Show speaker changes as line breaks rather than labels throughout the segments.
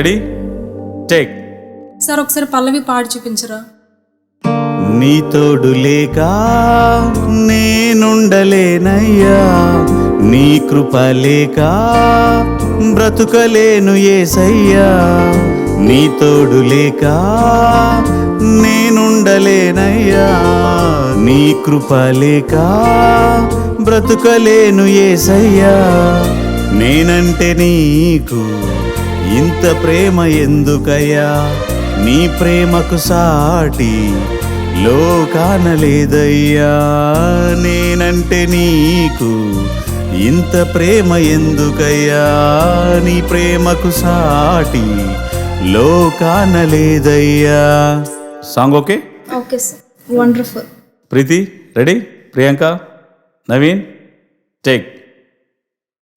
Ready take.
Sir ఒకసారి పల్లవి పాడి చూపించరా?
నీ తోడు లేక నేనుండలేనయ్యా, నీ కృప లేక బ్రతుకలేను యేసయ్యా. నీ తోడు లేక నేనుండలేనయ్యా, నీ కృప లేక బ్రతుకలేను యేసయ్యా. నేనంటే నీకు ఇంత ప్రేమ ఎందుకయ్యా, నీ ప్రేమకు సాటి లోకాన లేదయ్యా. నేనంటే నీకు ఇంత ప్రేమ ఎందుకయ్యా, నీ ప్రేమకు సాటి లోకాన లేదయ్యా. Song okay?
Okay sir, wonderful.
Preethi ready? Priyanka, Naveen take.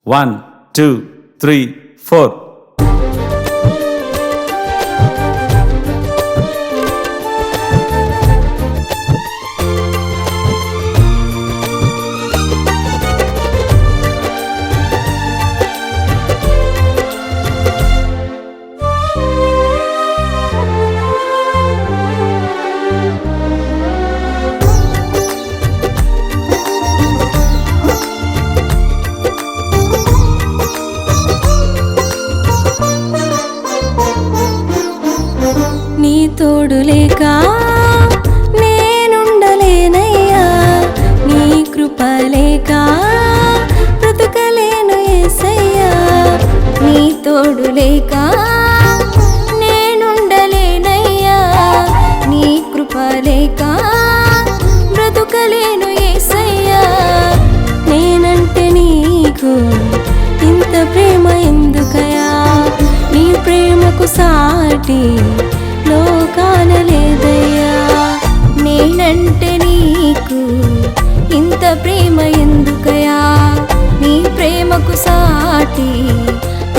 1 2 3 4.
నీ తోడు లేక నేనుండలేనయ్యా, నీ కృప లేక బ్రతుకలేను యేసయ్యా. నీ తోడు లేక నేనుండలేనయ్యా, నీ కృప లేక బ్రతుకలేను యేసయ్యా. నేనంటే నీకు ఇంత ప్రేమ ఎందుకయా, నీ ప్రేమకు సాటి లోకాన లేదయ్యా. నేనంటే నీకు ఇంత ప్రేమ ఎందుకయా, నీ ప్రేమకు సాటి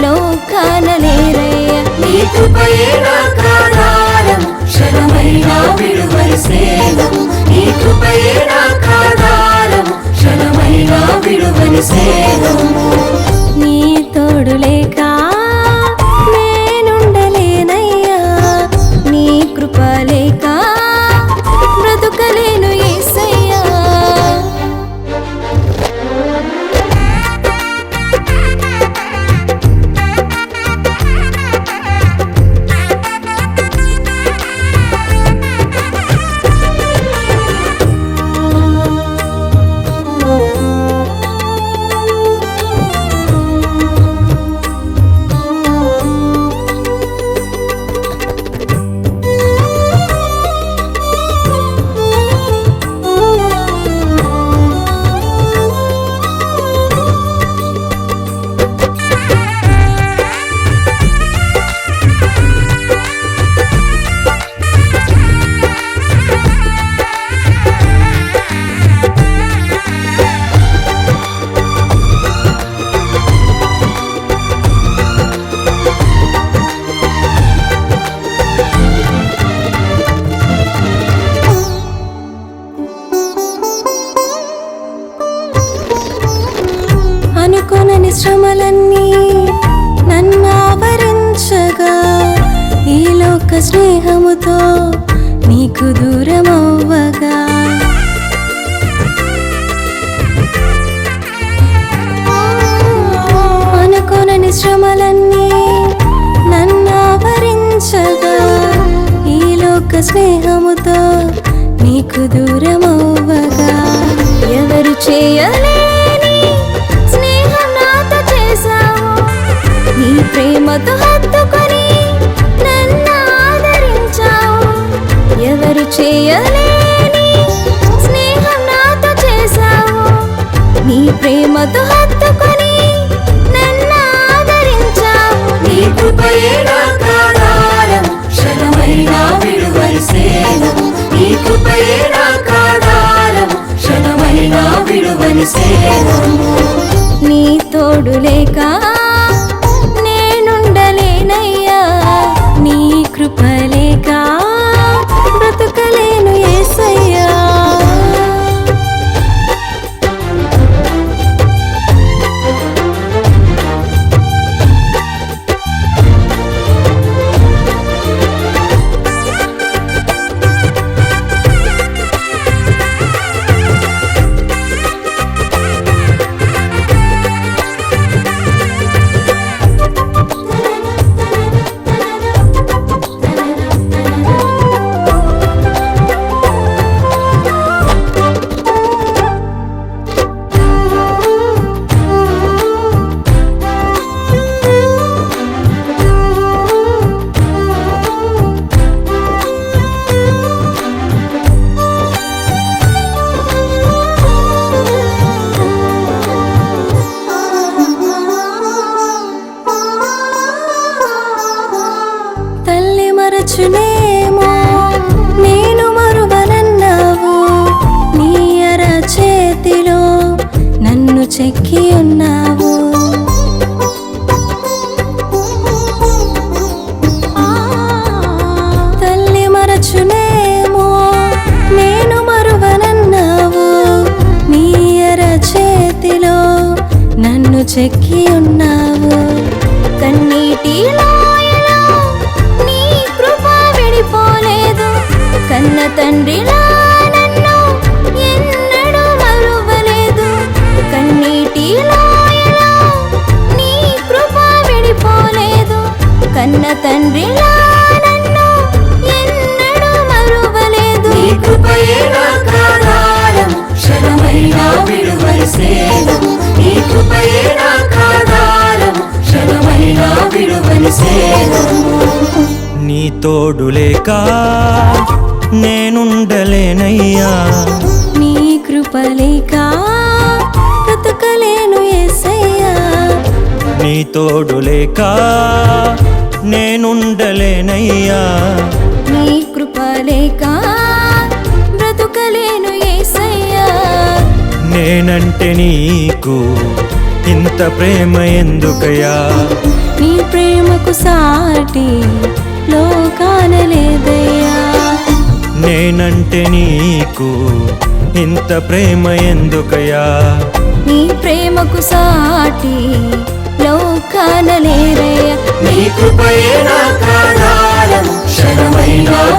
లోకాన లేరయ్యా. నీ కృపయే నాకు ఆధారము, క్షణమైనా విడువని స్నేహము. నీ కృపయే నాకు ఆధారము, క్షణమైనా విడువని స్నేహము. నీ తోడు లేక నేనుండలేనయ్యా, నీ కృప లేక బ్రతుకలేను యేసయ్యా. అనుకోనని శ్రమలన్నీ నన్ను ఆవరించగా, ఈ లోక స్నేహముతో నీకు దూరమవ్వగా. అనుకోనని శ్రమలన్నీ నన్ను ఆవరించగా, ఈ లోక స్నేహముతో నీకు దూరమవ్వగా. ఎవరు చేయలేని స్నేహం నాతో చేశావు, నీ ప్రేమతో హత్తుకొని నన్ను ఆదరించావు. ఎవరు చేయలేని స్నేహం నాతో చేశావు, నీ ప్రేమతో హత్తుకొని నన్ను ఆదరించావు. నీ కృపయే నాకు ఆధారము, క్షణమైనా విడువని స్నేహము. నీ కృపయే నాకు ఆధారము, క్షణమైనా విడువని స్నేహము. నీ తోడు లేక నేనుండలేనయ్యా, నీ కృప లేక బ్రతుకలేను యేసయ్యా. చెక్కి ఉన్నావు. కన్నీటి లోయలో నీ కృప విడిపోలేదు. కన్న తండ్రిలా నన్ను ఎన్నడూ మరువలేదు. కన్నీటి లోయలో నీ కృప విడిపోలేదు. కన్న తండ్రిలా నన్ను ఎన్నడూ మరువలేదు. నీ కృపయే నాకు ఆధారము, క్షణమైనా విడువని సేదము. నీ కృపయే నాకు ఆధారము, క్షణమైనా విడువని సేదము.
నీ తోడు లేక నేనుండలేనయ్యా.
నీ కృప లేక బ్రతకలేను యేసయ్యా.
నీ తోడు లేక నేనుండలేనయ్యా.
నీ కృప లేక బ్రతకలేను యేసయ్యా.
నేనంటే నీకు ఇంత ప్రేమ ఎందుకయ్యా.
నీ ప్రేమకు సాటి లోకాన లేదయ్యా.
నేనంటే నీకు ఇంత ప్రేమ ఎందుకయ్యా.
నీ ప్రేమకు సాటి లోకాన లేదయ్యా.
నీ కృపయే నాకు ఆధారము, క్షణమైనా